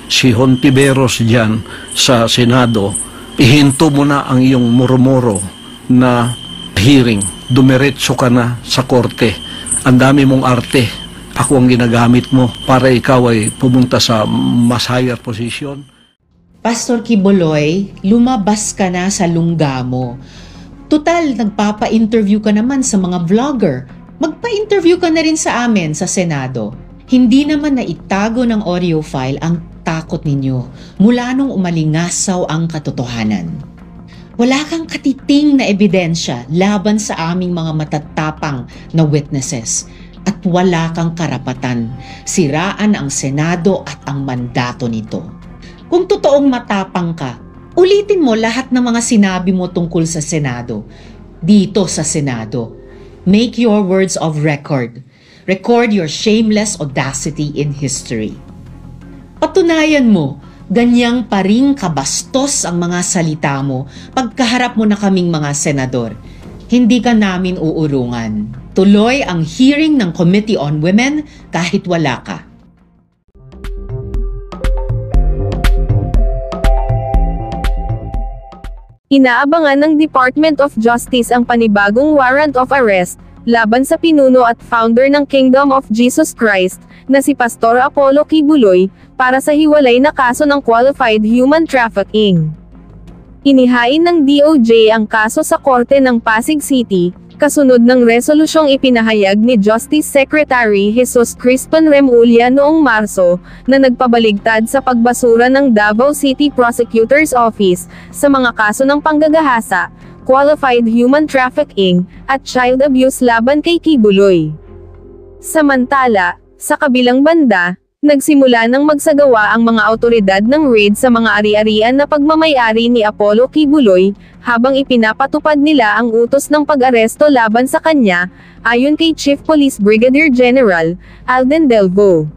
si Hontiveros dyan sa Senado, ihinto mo na ang iyong murmuro na hearing. Dumiretso ka na sa korte. Ang dami mong arte. Ako ang ginagamit mo para ikaw ay pumunta sa mas higher position. Pastor Quiboloy, lumabas ka na sa lungga mo. Tutal, nagpapa-interview ka naman sa mga vlogger. Magpa-interview ka na rin sa amin sa Senado. Hindi naman na itago ng audio file ang takot ninyo mula nung umalingasaw ang katotohanan. Wala kang katiting na ebidensya laban sa aming mga matatapang na witnesses at wala kang karapatan siraan ang Senado at ang mandato nito. Kung totoong matapang ka, ulitin mo lahat ng mga sinabi mo tungkol sa Senado. Dito sa Senado. Make your words of record. Record your shameless audacity in history. Patunayan mo, ganyang pa ring kabastos ang mga salita mo pagkaharap mo na kaming mga senador. Hindi ka namin uurungan. Tuloy ang hearing ng Committee on Women kahit wala ka. Inaabangan ng Department of Justice ang panibagong warrant of arrest laban sa pinuno at founder ng Kingdom of Jesus Christ na si Pastor Apollo Quiboloy para sa hiwalay na kaso ng qualified human trafficking. Inihain ng DOJ ang kaso sa korte ng Pasig City, kasunod ng resolusyong ipinahayag ni Justice Secretary Jesus Crispin Remulla noong Marso, na nagpabaligtad sa pagbasura ng Davao City Prosecutor's Office sa mga kaso ng panggagahasa, qualified human trafficking, at child abuse laban kay Quiboloy. Samantala, sa kabilang banda, nagsimula ng magsagawa ang mga awtoridad ng raid sa mga ari-arian na pagmamay-ari ni Apollo Quiboloy, habang ipinapatupad nila ang utos ng pag-aresto laban sa kanya, ayon kay Chief Police Brigadier General Alden Delvo.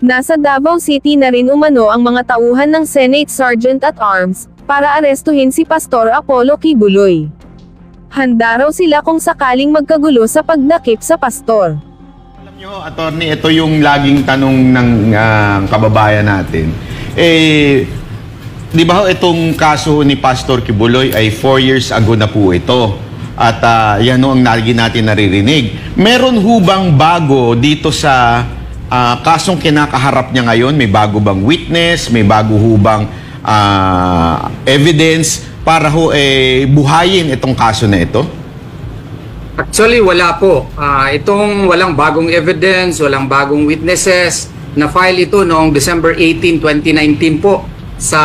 Nasa Davao City na rin umano ang mga tauhan ng Senate Sergeant at Arms, para arestuhin si Pastor Apollo Quiboloy. Handa raw sila kung sakaling magkagulo sa pagdakip sa pastor. Attorney, ito yung laging tanong ng kababayan natin. Di ba itong kaso ni Pastor Quiboloy ay 4 years ago na po ito. At yan ang lagi natin naririnig. Meron hubang bago dito sa kasong kinakaharap niya ngayon? May bago bang witness? May bago hubang evidence para buhayin itong kaso na ito? Actually, wala po. Itong walang bagong evidence, walang bagong witnesses. Na-file ito noong December 18, 2019 po sa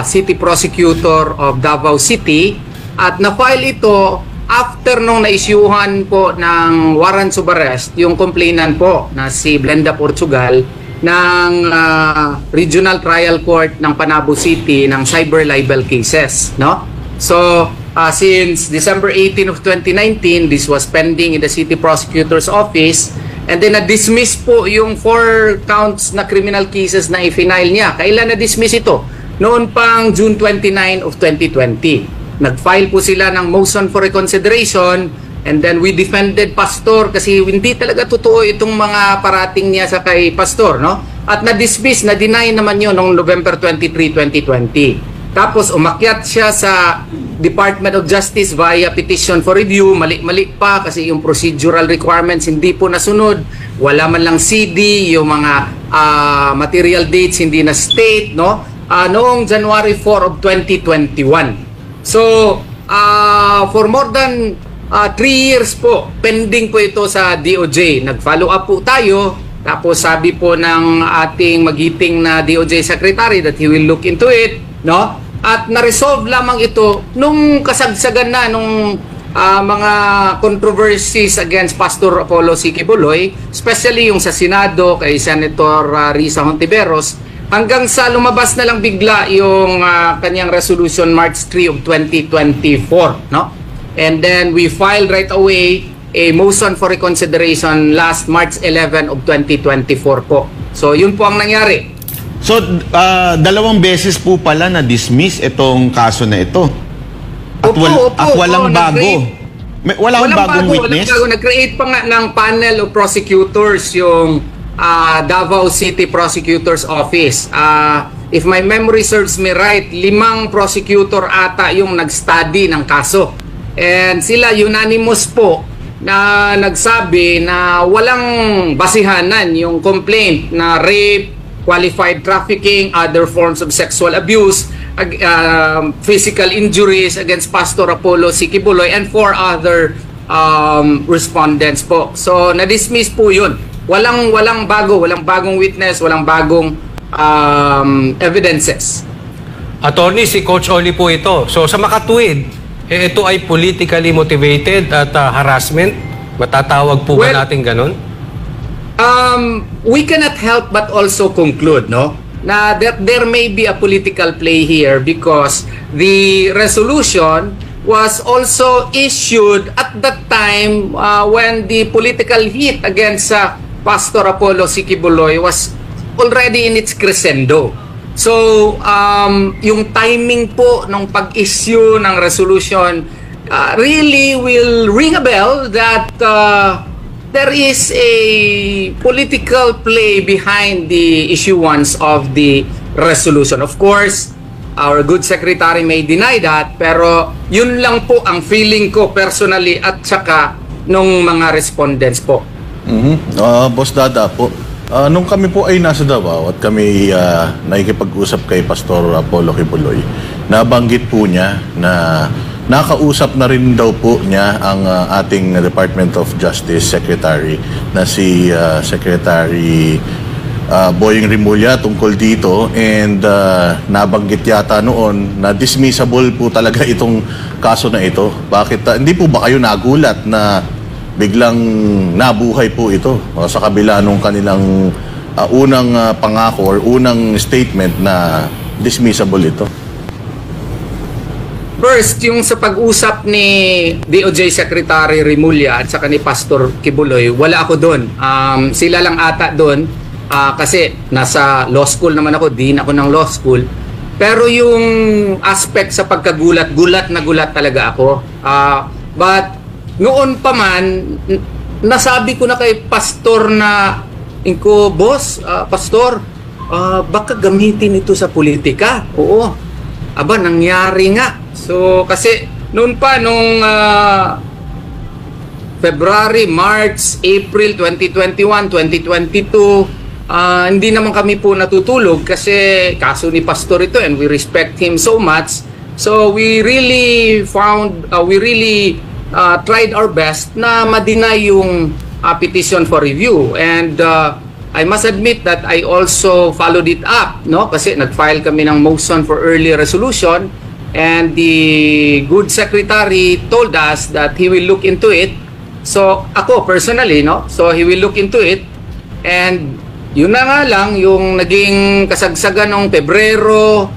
City Prosecutor of Davao City. At na-file ito after nung na-isyuhan po ng warrants of arrest, yung complainant po na si Blenda Portugal ng Regional Trial Court ng Panabo City ng cyber libel cases. No? So, since December 18 of 2019, this was pending in the City Prosecutor's Office, and then na-dismiss po yung 4 counts na criminal cases na i-file niya. Kailan na-dismiss ito? Noon pang June 29 of 2020. Nag-file po sila ng motion for reconsideration, and then we defended Pastor kasi hindi talaga totoo itong mga parating niya sa kay Pastor, no? At na-dismiss, na-deny naman yun noong November 23, 2020. Tapos umakyat siya sa Department of Justice via petition for review. Mali-mali pa kasi yung procedural requirements hindi po nasunod. Wala man lang CD, yung mga material dates hindi na state, no? Noong January 4 of 2021. So, for more than 3 years po, pending po ito sa DOJ. Nag-follow up po tayo. Tapos sabi po ng ating magiting na DOJ Secretary that he will look into it, no? At na-resolve lamang ito nung kasagsagan na nung mga controversies against Pastor Apollo C. Quiboloy, especially yung sa Senado kay Senator Risa Hontiveros, hanggang sa lumabas na lang bigla yung kanyang resolution March 3 of 2024, no? And then we filed right away a motion for reconsideration last March 11 of 2024 po. So yun po ang nangyari. So, 2 beses po pala na-dismiss itong kaso na ito. At, walang bago. Walang bagong witness? Nag-create pa nga ng panel of prosecutors yung Davao City Prosecutor's Office. If my memory serves me right, 5 prosecutor ata yung nag-study ng kaso. And sila unanimous po na nagsabi na walang basihanan yung complaint na rape, qualified trafficking, other forms of sexual abuse, physical injuries against Pastor Apollo C. Kibuloy and 4 other respondents po. So na-dismiss po yun. Walang bagong witness, walang bagong evidences. Attorney, si Coach Oli po ito. So sa makatuwid, ito ay politically motivated at harassment? Matatawag po ba natin ganun? We cannot help but also conclude, no, na that there may be a political play here because the resolution was also issued at that time when the political heat against Pastor Apollo C. Kibuloy was already in its crescendo. So, yung timing po ng pag-issue ng resolution really will ring a bell that there is a political play behind the issuance of the resolution. Of course, our good secretary may deny that, pero yun lang po ang feeling ko personally at saka nung mga respondents po. Boss Dada po, nung kami po ay nasa Davao at kami nakikipag-usap kay Pastor Apollo Kibuloy, nabanggit po niya na nakausap na rin daw po niya ang ating Department of Justice Secretary na si Secretary Boying Rimulya tungkol dito, and nabanggit yata noon na dismissible po talaga itong kaso na ito. Bakit hindi po ba kayo nagulat na biglang nabuhay po ito sa kabila nung kanilang unang pangako or unang statement na dismissible ito? First, yung sa pag-usap ni DOJ Secretary Rimulya at saka ni Pastor Kibuloy, wala ako doon. Sila lang ata doon kasi nasa law school naman ako, dean ako ng law school. Pero yung aspect sa pagkagulat, gulat na gulat talaga ako. But noon pa man, nasabi ko na kay Pastor na, boss, Pastor, baka gamitin ito sa politika. Oo. Aba, nangyari nga. So, kasi noon pa, nung February, March, April 2021, 2022, hindi naman kami po natutulog kasi kaso ni Pastor ito and we respect him so much. So, we really tried our best na ma-deny yung petition for review. And I must admit that I also followed it up, no? Kasi nag-file kami ng motion for early resolution and the good secretary told us that he will look into it. So ako personally, no? So he will look into it, and yun na nga lang yung naging kasagsagan ng Pebrero,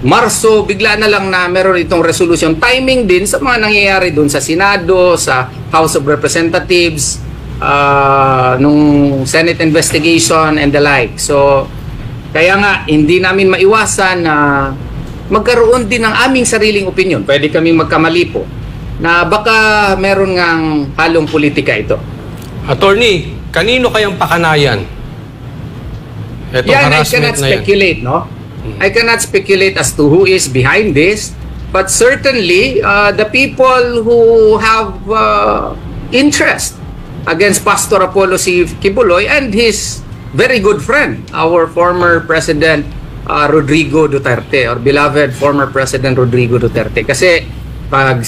Marso, bigla na lang na meron itong resolution. Timing din sa mga nangyayari doon sa Senado, sa House of Representatives, nung Senate investigation and the like. So, kaya nga, hindi namin maiwasan na magkaroon din ng aming sariling opinion. Pwede kaming magkamali po na baka meron ngang halong politika ito. Attorney, kanino kayang pakanayan? Itong Yan, I harassment cannot na yan. speculate, no? I cannot speculate as to who is behind this, but certainly the people who have interest against Pastor Apollo C. Kibuloy and his very good friend, our former President Rodrigo Duterte, or beloved former President Rodrigo Duterte. Kasi pag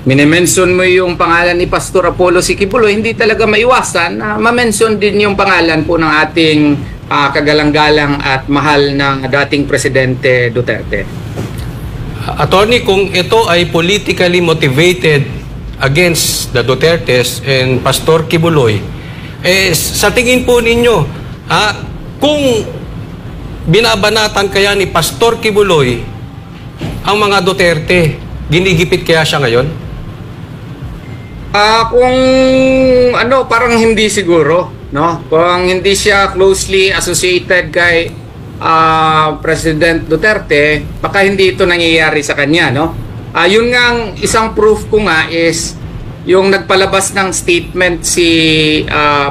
minimension mo yung pangalan ni Pastor Apollo C. Kibuloy, hindi talaga maiwasan na ma-mention din yung pangalan po ng ating kagalang-galang at mahal ng dating Presidente Duterte. Attorney, kung ito ay politically motivated against the Dutertes and Pastor Kibuloy, sa tingin po ninyo, kung binabanatan kaya ni Pastor Kibuloy ang mga Duterte, ginigipit kaya siya ngayon? Kung parang hindi siguro, no? Kung hindi siya closely associated kay President Duterte, baka hindi ito nangyayari sa kanya, no? Yun nga ang isang proof ko nga is yung nagpalabas ng statement si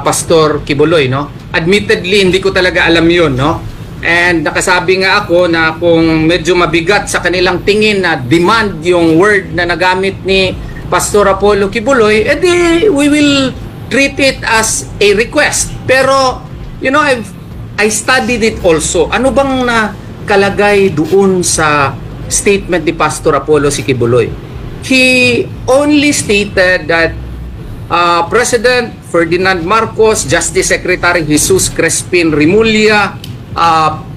Pastor Kibuloy, no? Admittedly, hindi ko talaga alam yun, no? And nakasabi nga ako na kung medyo mabigat sa kanilang tingin na demand yung word na nagamit ni Pastor Apollo Kibuloy, edi we will treat it as a request. Pero, you know, I studied it also. Ano bang nakalagay doon sa statement ni Pastor Apollo Kibuloy? He only stated that President Ferdinand Marcos, Justice Secretary Jesus Crespin Rimulya,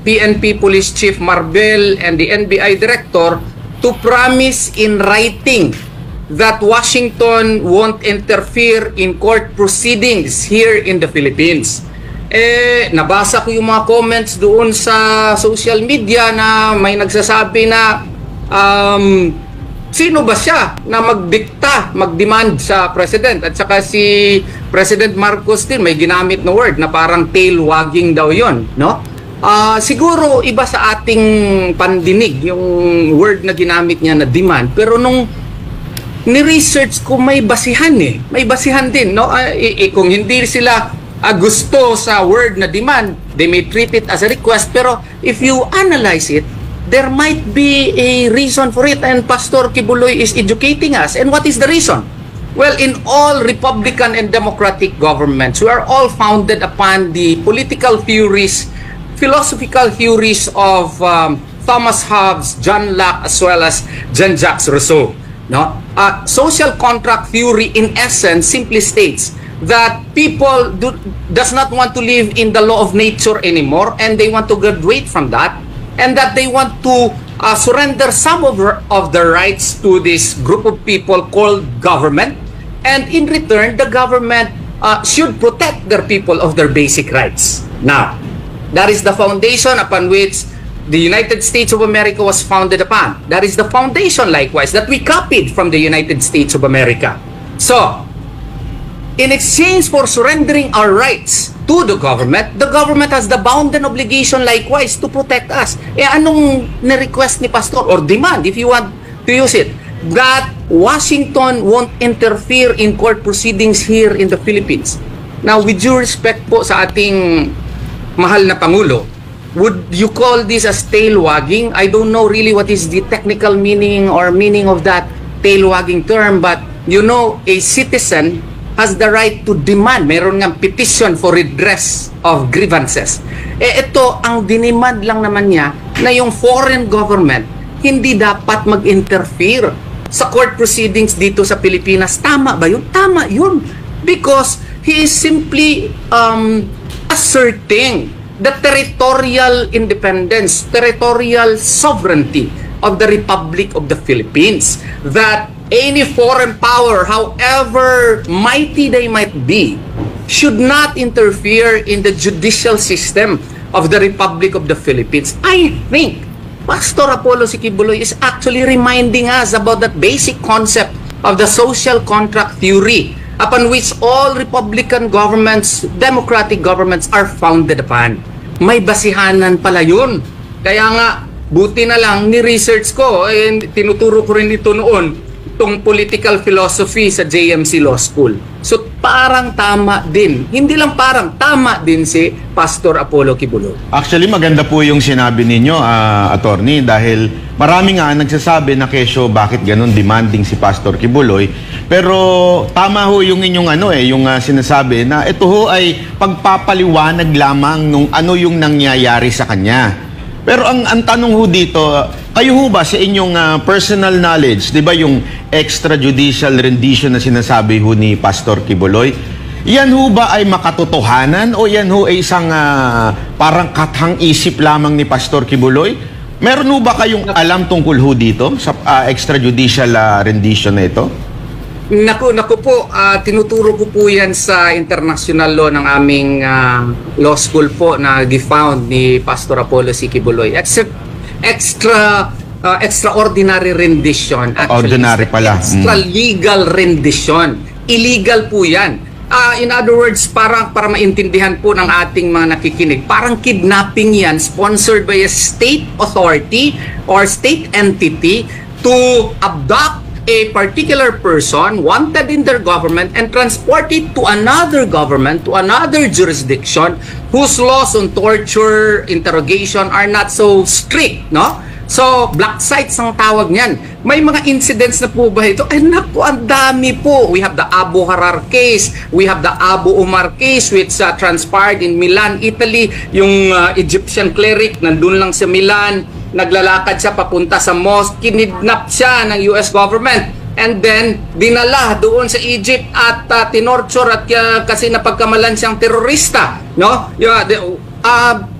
PNP Police Chief Marbel, and the NBI Director to promise in writing that Washington won't interfere in court proceedings here in the Philippines. Nabasa ko yung mga comments doon sa social media na may nagsasabi na sino ba siya na magdikta, magdemand sa President? At saka si President Marcos din may ginamit na word na parang tail wagging daw yon, no? Siguro iba sa ating pandinig yung word na ginamit niya na demand, pero nung ni-research ko may basihan may basihan din, no? Kung hindi sila gusto sa word na demand, they may treat it as a request, pero if you analyze it, there might be a reason for it, and Pastor Kibuloy is educating us. And what is the reason? Well, in all Republican and Democratic governments, we are all founded upon the political theories, philosophical theories of Thomas Hobbes, John Locke, as well as Jean-Jacques Rousseau. No? Social contract theory, in essence, simply states that people does not want to live in the law of nature anymore, and they want to graduate from that, and that they want to surrender some of their rights to this group of people called government, and in return, the government should protect their people of their basic rights. Now, that is the foundation upon which the United States of America was founded upon. That is the foundation, likewise, that we copied from the United States of America. So, in exchange for surrendering our rights to the government has the bounden obligation likewise to protect us. Anong ni-request ni Pastor or demand, if you want to use it, that Washington won't interfere in court proceedings here in the Philippines. Now, with due respect po sa ating mahal na Pangulo, would you call this as tail wagging? I don't know really what is the technical meaning of that tail wagging term, but you know, a citizen has the right to demand. Meron nga petition for redress of grievances. Ito, ang dinemand lang naman niya na yung foreign government hindi dapat mag-interfere sa court proceedings dito sa Pilipinas. Tama ba yun? Tama yun. Because he is simply asserting the territorial independence, territorial sovereignty of the Republic of the Philippines. That any foreign power, however mighty they might be, should not interfere in the judicial system of the Republic of the Philippines. I think Pastor Apollo Kibuloy is actually reminding us about that basic concept of the social contract theory upon which all Republican governments, democratic governments are founded upon. May basihanan pala yun. Kaya nga, buti na lang ni-research ko, tinuturo ko rin ito noon, itong political philosophy sa JMC Law School. So parang tama din. Hindi lang parang, tama din si Pastor Apollo Kibuloy. Actually, maganda po yung sinabi ninyo, attorney, dahil marami nga nagsasabi na kesyo bakit ganun demanding si Pastor Kibuloy. Pero tama ho yung inyong yung sinasabi na ito ho ay pagpapaliwanag lamang nung ano yung nangyayari sa kanya. Pero ang tanong ho dito, kayo ho ba sa inyong personal knowledge, di ba yung extrajudicial rendition na sinasabi ho ni Pastor Kibuloy, yan ho ba ay makatotohanan o yan ho ay isang parang kathang-isip lamang ni Pastor Kibuloy? Meron ho ba kayong alam tungkol ho dito sa extrajudicial rendition na ito? Naku po, tinuturo ko po yan sa international law ng aming law school po na gi-found ni Pastor Apollo Kibuloy. Extraordinary rendition. Actually, ordinary pala. Extra legal rendition. Illegal po yan. In other words, para maintindihan po ng ating mga nakikinig, parang kidnapping yan sponsored by a state authority or state entity to abduct a particular person wanted in their government and transport it to another government, to another jurisdiction whose laws on torture, interrogation are not so strict, no? So, black sites ang tawag niyan. May mga incidents na po ba ito? Ay naku, ang dami po. We have the Abu Harar case. We have the Abu Umar case which transpired in Milan, Italy. Yung Egyptian cleric, nandun lang sa Milan. Naglalakad siya papunta sa mosque. Kinidnap siya ng US government. And then, dinala doon sa Egypt at tinorture at kasi napagkamalan siyang terorista. No?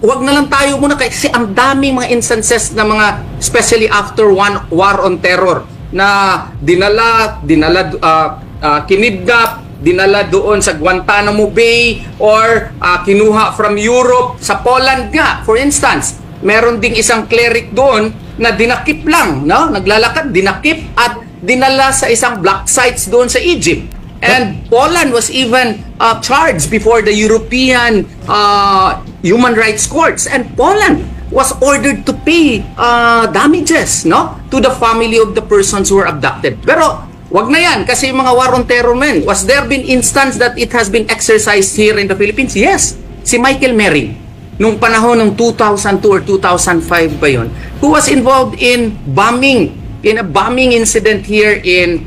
Wag na lang tayo muna kasi ang daming mga instances na mga, especially after one war on terror, na kinidnap, dinala doon sa Guantanamo Bay or kinuha from Europe, sa Poland nga, for instance. Meron ding isang cleric doon na dinakip lang, no? Naglalakad, dinakip at dinala sa isang black sites doon sa Egypt. And Poland was even charged before the European human rights courts. And Poland was ordered to pay damages, no, to the family of the persons who were abducted. Pero wag na yan kasi mga war on terror men. Was there been instance that it has been exercised here in the Philippines? Yes. Si Michael Mering, nung panahon ng 2002 or 2005 ba yun, who was involved in a bombing incident here in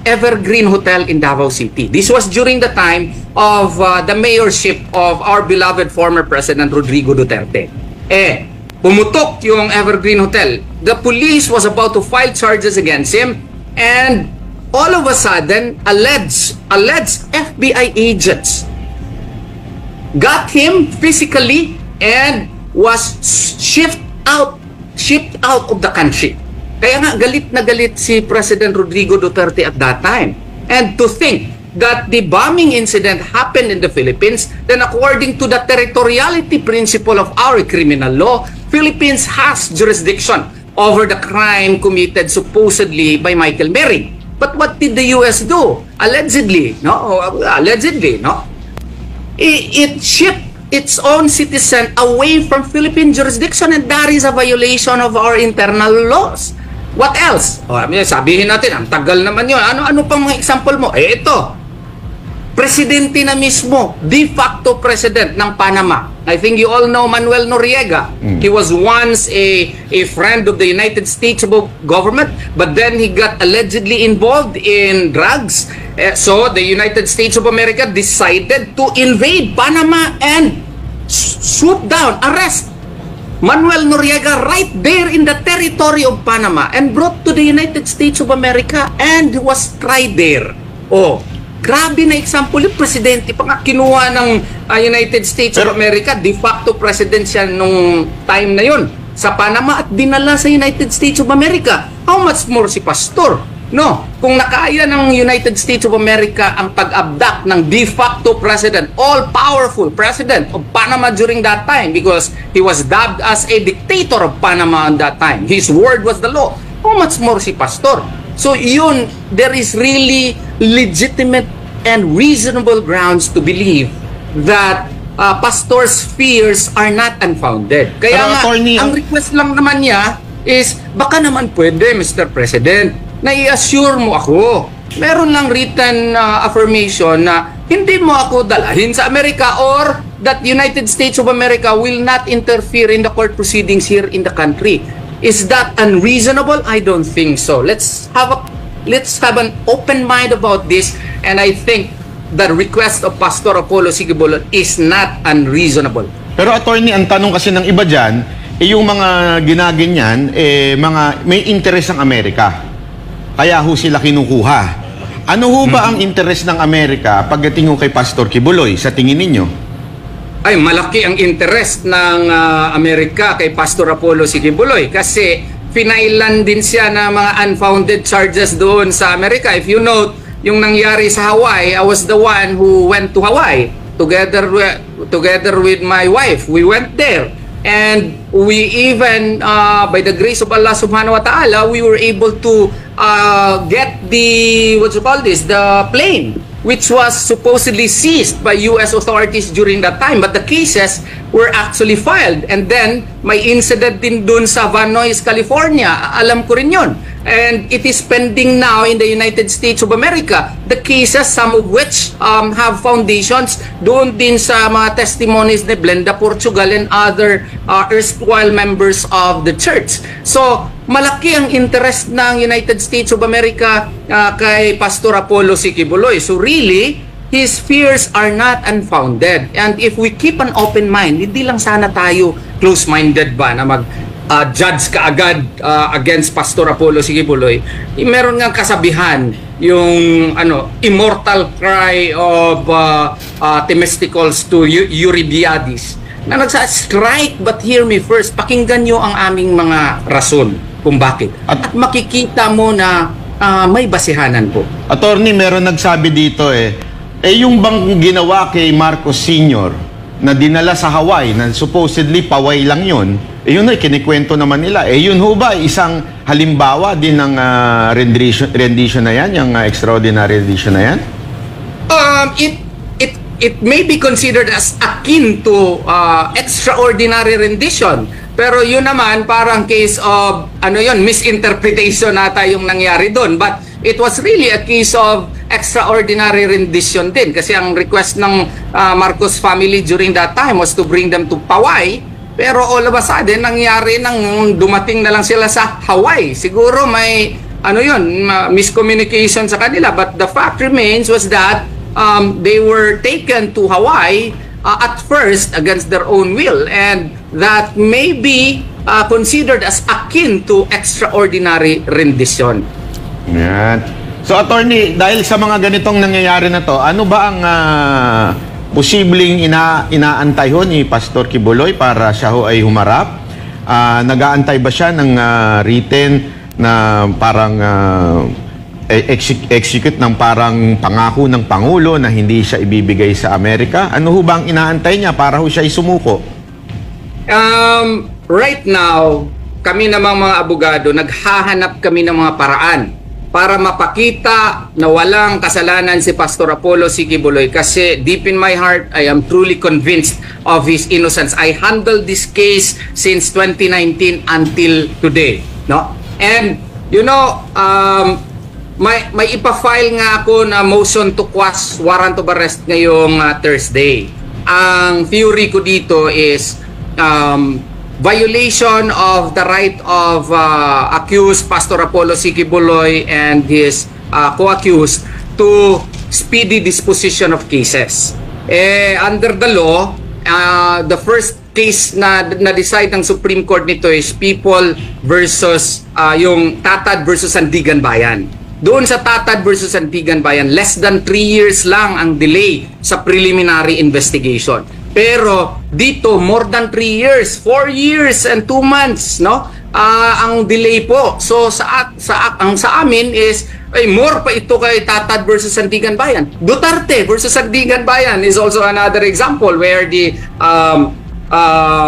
Evergreen Hotel in Davao City. This was during the time of the mayorship of our beloved former President Rodrigo Duterte. Pumutok yung Evergreen Hotel. The police was about to file charges against him, and all of a sudden, alleged FBI agents got him physically and was shipped out of the country. Kaya nga galit na galit si President Rodrigo Duterte at that time. And to think that the bombing incident happened in the Philippines, then according to the territoriality principle of our criminal law, Philippines has jurisdiction over the crime committed supposedly by Michael Mering. But what did the US do? Allegedly, it shipped its own citizen away from Philippine jurisdiction, and that is a violation of our internal laws. What else? Sabihin natin, ang tagal naman yun. Ano pang mga example mo? Ito. Presidente na mismo, de facto president ng Panama. I think you all know Manuel Noriega. He was once a friend of the United States government, but then he got allegedly involved in drugs. So the United States of America decided to invade Panama and swoop down, arrest Manuel Noriega right there in the territory of Panama and brought to the United States of America and was tried there. Grabe na example yung presidente pa nga kinuha ng United States of America, de facto president siya nung time na yun sa Panama at dinala sa United States of America. How much more si Pastor? No, kung nakaya ng United States of America ang pag-abduct ng de facto president, all-powerful president of Panama during that time because he was dubbed as a dictator of Panama at that time. His word was the law. How much more si Pastor? So yun, there is really legitimate and reasonable grounds to believe that Pastor's fears are not unfounded. Kaya nga, ang request lang naman niya is, baka naman pwede, Mr. President, na i-assure mo ako. Meron lang written affirmation na hindi mo ako dalahin sa Amerika or that United States of America will not interfere in the court proceedings here in the country. Is that unreasonable? I don't think so. Let's have an open mind about this, and I think the request of Pastor Apollo Sigibolon is not unreasonable. Pero attorney, ang tanong kasi ng iba dyan, yung mga ginaganyan, mga may interest ng Amerika. Kaya ho sila kinukuha. Ano ho ba ang interest ng Amerika pagdating ho kay Pastor Kibuloy sa tingin ninyo? Ay, malaki ang interest ng Amerika kay Pastor Apollo Sigibuloy kasi finailan din siya ng mga unfounded charges doon sa Amerika. If you note, yung nangyari sa Hawaii, I was the one who went to Hawaii together with my wife. We went there. And we even, by the grace of Allah subhanahu wa ta'ala, we were able to get the plane, which was supposedly seized by US authorities during that time. But the cases were actually filed. And then, may incident din dun sa Van Nuys, California. Alam ko rin yun. And it is pending now in the United States of America. The cases, some of which have foundations doon din sa mga testimonies ni Blenda Portugal and other erstwhile members of the church. So, malaki ang interest ng United States of America kay Pastor Apollo C. Quiboloy. So really, his fears are not unfounded. And if we keep an open mind, hindi lang sana tayo close-minded ba na judge kaagad against Pastor Apollo C. Quiboloy. Meron ngang kasabihan yung immortal cry of Themistocles to Eurybiades na nagsa-strike but hear me first. Pakinggan nyo ang aming mga rason kung bakit. At makikita mo na may basihanan po. Attorney, meron nagsabi dito yung bang ginawa kay Marcos Sr. na dinala sa Hawaii, na supposedly paway lang yun, yun ay kinikwento naman nila. Yun ho ba, isang halimbawa din ng rendition na yan, yung extraordinary rendition na yan? It may be considered as akin to extraordinary rendition. Pero yun naman, parang case of, misinterpretation nata yung nangyari doon. But it was really a case of extraordinary rendition din. Kasi ang request ng Marcos family during that time was to bring them to Hawaii. Pero all of a sudden, nangyari nang dumating na lang sila sa Hawaii. Siguro may, miscommunication sa kanila. But the fact remains was that they were taken to Hawaii at first against their own will. And that may be considered as akin to extraordinary rendition. Yan. So, attorney, dahil sa mga ganitong nangyayari na to, ano ba ang posibleng inaantay ho ni Pastor Quiboloy para siya ho ay humarap? Nag-aantay ba siya ng written na parang execute ng parang pangako ng Pangulo na hindi siya ibibigay sa Amerika? Ano ho bang inaantay niya para ho siya isumuko? Right now, kami namang mga abogado, naghahanap kami ng mga paraan para mapakita na walang kasalanan si Pastor Apollo C. Quiboloy, kasi deep in my heart, I am truly convinced of his innocence. I handled this case since 2019 until today, no? And may ipa-file nga ako na motion to quash warrant of arrest ngayong Thursday. Ang theory ko dito is violation of the right of accused Pastor Apollo C. Quiboloy and his co-accused to speedy disposition of cases. Under the law, the first case na decide ng Supreme Court nito is People versus yung Tatad versus Sandigan Bayan. Doon sa Tatad versus Sandigan Bayan, less than 3 years lang ang delay sa preliminary investigation. Pero dito, more than 3 years, 4 years and 2 months, no? Ang delay po. So ang sa amin is more pa ito kay Tatad versus Sandigan Bayan. Duterte versus Sandigan Bayan is also another example where the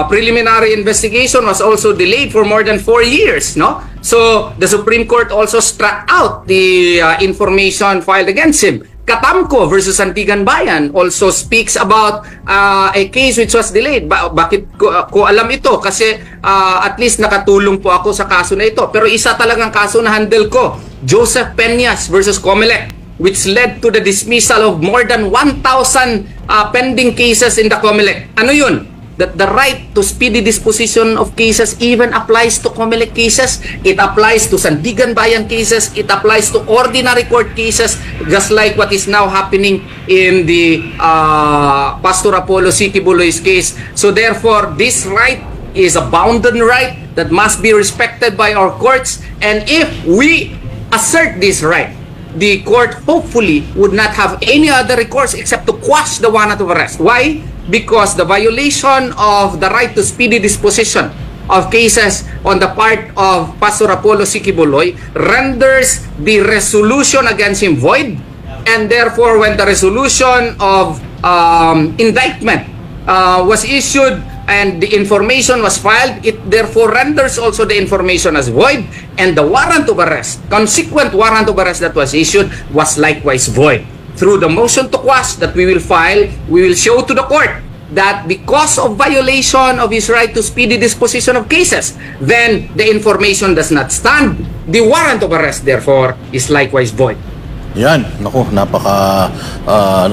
preliminary investigation was also delayed for more than 4 years, no? So the Supreme Court also struck out the information filed against him. Katamko versus Sandigan Bayan also speaks about a case which was delayed. Bakit ko alam ito? Kasi at least nakatulong po ako sa kaso na ito. Pero isa talagang kaso na handle ko, Joseph Peñas versus Comelec, which led to the dismissal of more than 1,000 pending cases in the Comelec. Ano yun? That the right to speedy disposition of cases even applies to Comelec cases, it applies to Sandigan Bayan cases, it applies to ordinary court cases, just like what is now happening in the Pastor Apollo C. Quiboloy's case. So therefore, this right is a bounden right that must be respected by our courts, and if we assert this right, the court hopefully would not have any other recourse except to quash the warrant of arrest. Why? Because the violation of the right to speedy disposition of cases on the part of Pastor Apollo C. Quiboloy renders the resolution against him void, and therefore when the resolution of indictment was issued and the information was filed, it therefore renders also the information as void, and the warrant of arrest, consequent warrant of arrest that was issued, was likewise void. Through the motion to quash that we will file, we will show to the court that because of violation of his right to speedy disposition of cases, then the information does not stand the warrant of arrest, therefore, is likewise void. Yan, naku, napaka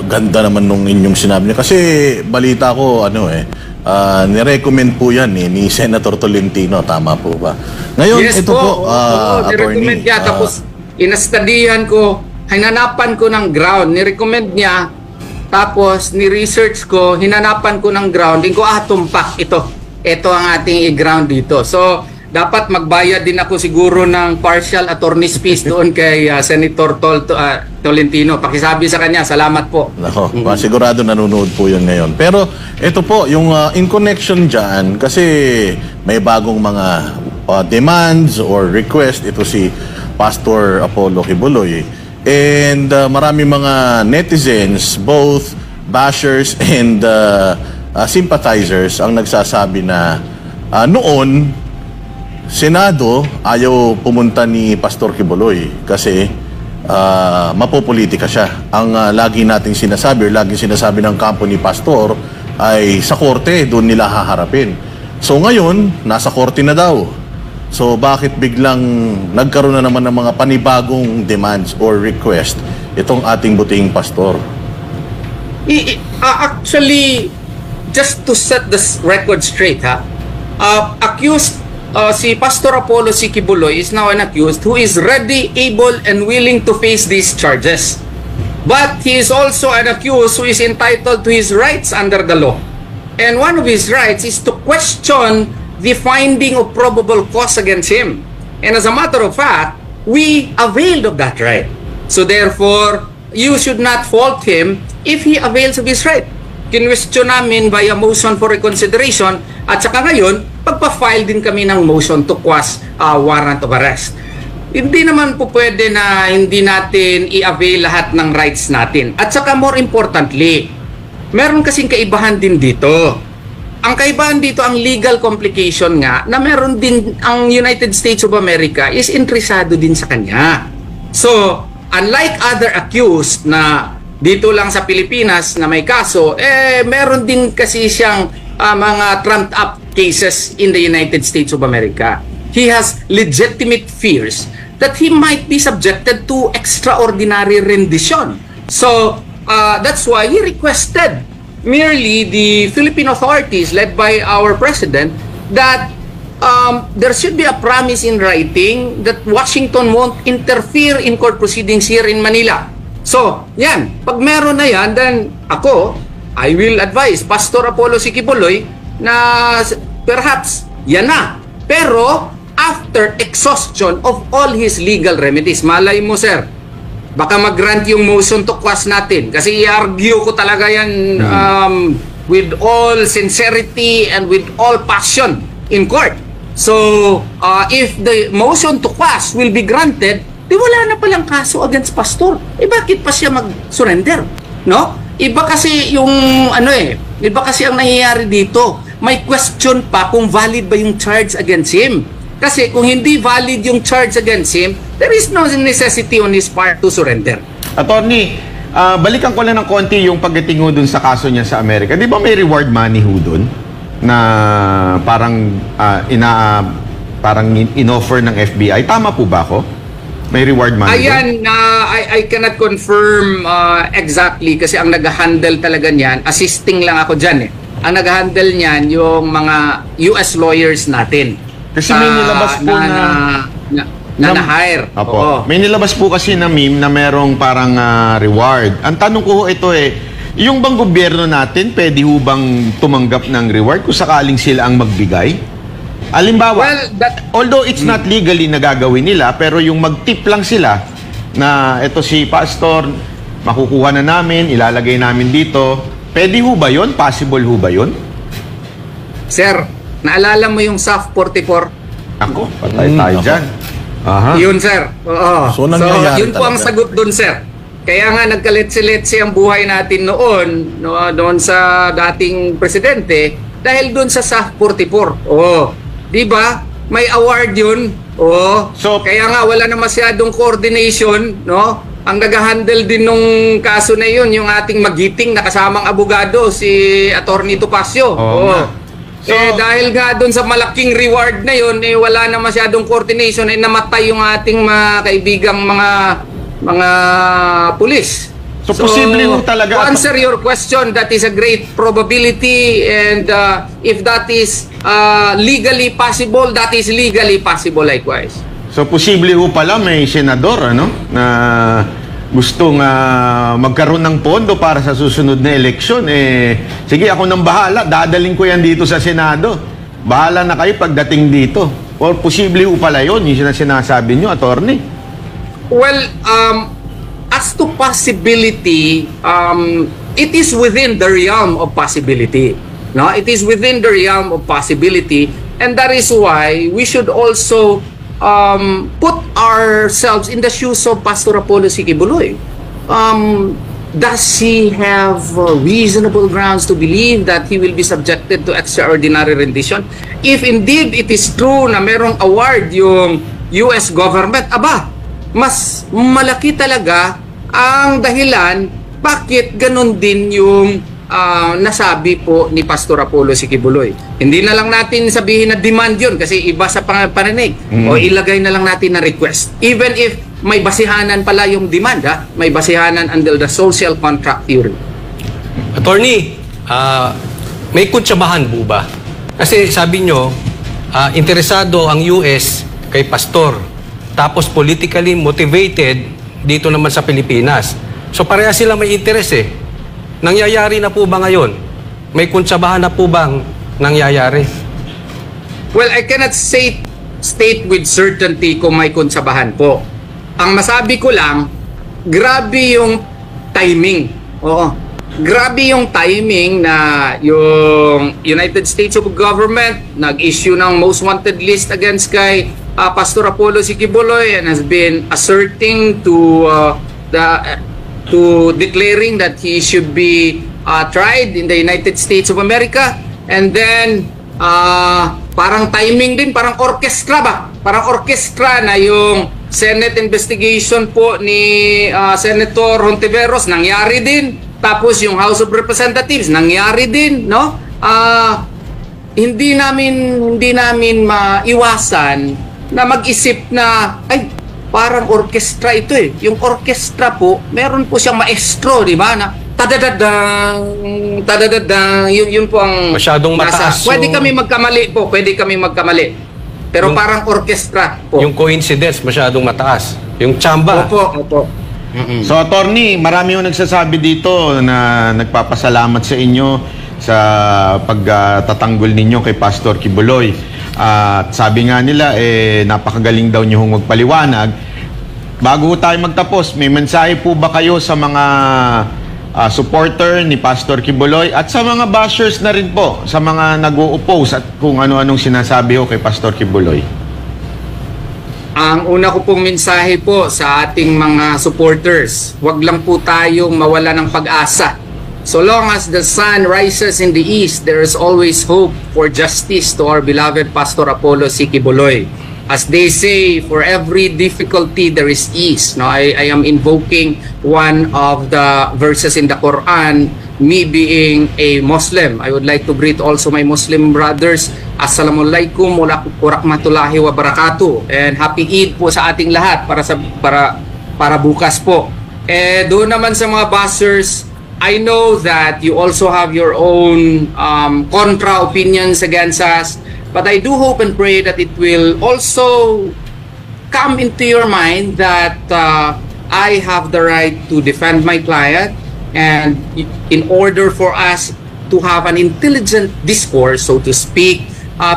ganda naman nung inyong sinabi niya. Kasi balita ko, nirecommend po yan ni Senator Tolentino, tama po ba? Ngayon, Yes ito po, nirecommend niya. Tapos, inastadihan ko, hinanapan ko ng ground, nirecommend niya, tapos, ni-research ko, hinanapan ko ng ground, ko, tumpak, ito ang ating i-ground dito. So, dapat magbayad din ako siguro ng partial attorney's fees doon kay Senator Tolentino. Pakisabi sa kanya, salamat po. Nako, sigurado nanonood po yun ngayon. Pero ito po, yung in connection dyan, kasi may bagong mga demands or request, ito si Pastor Apollo Kibuloy. And marami mga netizens, both bashers and sympathizers, ang nagsasabi na noon, Senado, ayaw pumunta ni Pastor Kibuloy kasi mapopolitika siya. Ang lagi nating sinasabi, or laging sinasabi ng kampo ni Pastor, ay sa korte, doon nila haharapin. So ngayon, nasa korte na daw. So bakit biglang nagkaroon na naman ng mga panibagong demands or request itong ating butihing pastor? Actually, just to set this record straight, accused si Pastor Apollo C. Kibuloy is now an accused who is ready, able, and willing to face these charges. But he is also an accused who is entitled to his rights under the law. And one of his rights is to question the finding of probable cause against him. And as a matter of fact, we availed of that right. So therefore, you should not fault him if he avails of his right. Kinwestiyon namin via motion for reconsideration at saka ngayon, pagpa-file din kami ng motion to quash warrant of arrest. Hindi naman po pwede na hindi natin i-avail lahat ng rights natin. At saka more importantly, meron kasing kaibahan din dito. Ang kaibahan dito, ang legal complication nga, na meron din ang United States of America is interesado din sa kanya. So, unlike other accused na dito lang sa Pilipinas na may kaso, meron din kasi siyang mga trumped up cases in the United States of America. He has legitimate fears that he might be subjected to extraordinary rendition. So, that's why he requested merely the Philippine authorities led by our president that there should be a promise in writing that Washington won't interfere in court proceedings here in Manila. So, yan. Pag meron na yan, then I will advise Pastor Apollo C. Kibuloy na perhaps yan na. Pero, after exhaustion of all his legal remedies, malay mo, sir, baka mag-grant yung motion to quash natin. Kasi i-argue ko talaga yan with all sincerity and with all passion in court. So, if the motion to quash will be granted, di wala na palang kaso against Pastor. Bakit pa siya mag-surrender? No? Iba kasi yung iba kasi ang nangyayari dito. May question pa kung valid ba yung charge against him. Kasi kung hindi valid yung charge against him, there is no necessity on his part to surrender. Attorney, balikan ko lang ng konti yung pagdating ho dun sa kaso niya sa Amerika. Di ba may reward money ho dun na parang in-offer ng FBI? Tama po ba ako? May reward money? Ayan, I cannot confirm exactly kasi ang nag-handle talaga niyan, assisting lang ako dyan Ang nag-handle niyan yung mga US lawyers natin. Kasi may nilabas po na-hire. Opo. May nilabas po kasi na meme na merong parang reward. Ang tanong ko ito yung bang gobyerno natin pwede ho bang tumanggap ng reward kung sakaling sila ang magbigay? Alimbawa, although it's not legally na gagawin nila, pero yung mag-tip lang sila na ito si Pastor, makukuha na namin, ilalagay namin dito. Pwede ho ba yun? Possible ho ba yun? Sir, naalala mo yung SAF 44? Ako, patay tayo dyan. Aha. Yun, sir. Oo. So, yun po ang sagot dun, sir. Kaya nga nagkaletsi-letsi ang buhay natin noon sa dating presidente dahil dun sa SAF 44. Oo. Di ba? May award yun. Oo. So, kaya nga wala na masyadong coordination, no? Ang nag-handle din nung kaso na yun, yung ating magiting na kasamang abogado, si Attorney Topacio. Oo. Dahil nga doon sa malaking reward na yun, wala na masyadong coordination, namatay yung ating mga kaibigang mga pulis. So, posible ho talaga. To answer your question, that is a great probability, and if that is legally possible, that is legally possible likewise. So, posible ho pala may senador, na gustong magkaroon ng pondo para sa susunod na eleksyon. Sige, ako nang bahala. Dadaling ko yan dito sa Senado. Bahala na kayo pagdating dito. Or posible ho pala yun, yung sinasabi nyo, attorney. Well, as to possibility, it is within the realm of possibility. No, it is within the realm of possibility, and that is why we should also put ourselves in the shoes of Pastor Apollo C. Quiboloy. Does he have reasonable grounds to believe that he will be subjected to extraordinary rendition? If indeed it is true na merong award yung US government, mas malaki talaga ang dahilan bakit ganun din yung nasabi po ni Pastor Apollo C. Quiboloy. Hindi na lang natin sabihin na demand yun kasi iba sa paninig. O ilagay na lang natin na request. Even if may basihanan pala yung demand, may basihanan under the social contract theory. Attorney, may kutsyabahan po ba? Kasi sabi nyo, interesado ang US kay Pastor. Tapos politically motivated dito naman sa Pilipinas. So pareha sila may interest Nangyayari na po ba ngayon? May kuntsabahan na po bang nangyayari? Well, I cannot state with certainty kung may kuntsabahan po. Ang masabi ko lang, grabe yung timing. Oo. Grabe yung timing na yung United States of Government nag-issue ng most wanted list against kay Pastor Apollo C. Quiboloy and has been asserting to declaring that he should be tried in the United States of America, and then parang timing din, parang orchestra ba? Parang orchestra na yung Senate investigation po ni Senator Hontiveros, nangyari din. Tapos yung House of Representatives, nangyari din, no? Hindi namin maiwasan na mag-isip na, parang orchestra ito Yung orchestra po, meron po siyang maestro, di ba? Na tadadadang, yun po ang masyadong mataas. Pwede kami magkamali. Pero parang orchestra po. Yung coincidence masyadong mataas. Yung tsamba. Opo. So, attorney, marami yung nagsasabi dito na nagpapasalamat sa inyo sa pagtatanggol ninyo kay Pastor Quiboloy. At sabi nga nila, napakagaling daw niyo magpaliwanag. Bago tayo magtapos, may mensahe po ba kayo sa mga supporter ni Pastor Quiboloy at sa mga bashers na rin po, sa mga nag-o-oppose at kung ano-anong sinasabi ho kay Pastor Quiboloy? Ang una ko pong mensahe po sa ating mga supporters, huwag lang po tayong mawala ng pag-asa. So long as the sun rises in the east, there is always hope for justice to our beloved Pastor Apollo C. Quiboloy. As they say, for every difficulty there is ease. No, I am invoking one of the verses in the Quran. Me being a Muslim, I would like to greet also my Muslim brothers. Assalamualaikum warahmatullahi wabarakatuh, and happy Eid po sa ating lahat para bukas po. Doon naman sa mga bashers, I know that you also have your own contra opinions against us, but I do hope and pray that it will also come into your mind that I have the right to defend my client, and in order for us to have an intelligent discourse, so to speak,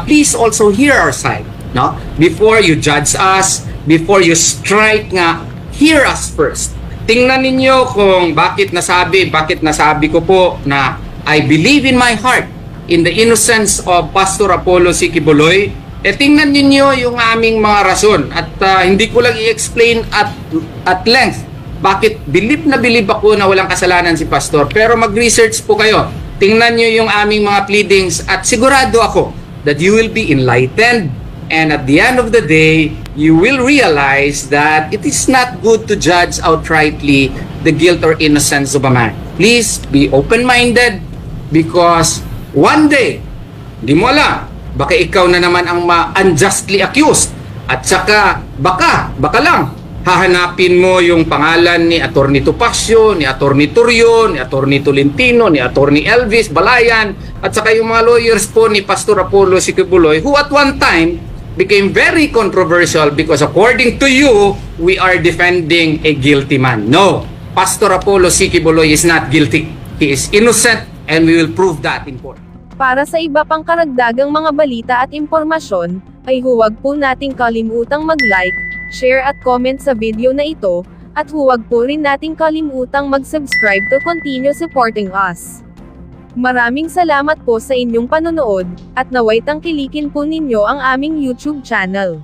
please also hear our side. No? Before you judge us, before you strike nga, hear us first. Tingnan ninyo kung bakit nasabi ko po na I believe in my heart in the innocence of Pastor Apollo C. Quiboloy. Tingnan ninyo yung aming mga rason at hindi ko lang i-explain at length bakit believe ako na walang kasalanan si Pastor. Pero mag-research po kayo. Tingnan nyo yung aming mga pleadings at sigurado ako that you will be enlightened, and at the end of the day, you will realize that it is not good to judge outrightly the guilt or innocence of a man. Please be open-minded, because one day, Di mo alam. Baka ikaw na naman ang unjustly accused. At saka, baka lang, hahanapin mo yung pangalan ni Atty. Topacio, ni Atty. Turyon, ni Atty. Tolentino, ni Atty. Elvis Balayan, at saka yung mga lawyers po ni Pastor Apollo C. Quiboloy, who at one time became very controversial because according to you, we are defending a guilty man. No, Pastor Apollo C. Quiboloy is not guilty. He is innocent and we will prove that in court. Para sa iba pang karagdagang mga balita at impormasyon, ay huwag po nating kalimutang mag-like, share at comment sa video na ito, at huwag po rin nating kalimutang mag-subscribe to continue supporting us. Maraming salamat po sa inyong panonood, at naway tangkilikin po ninyo ang aming YouTube channel.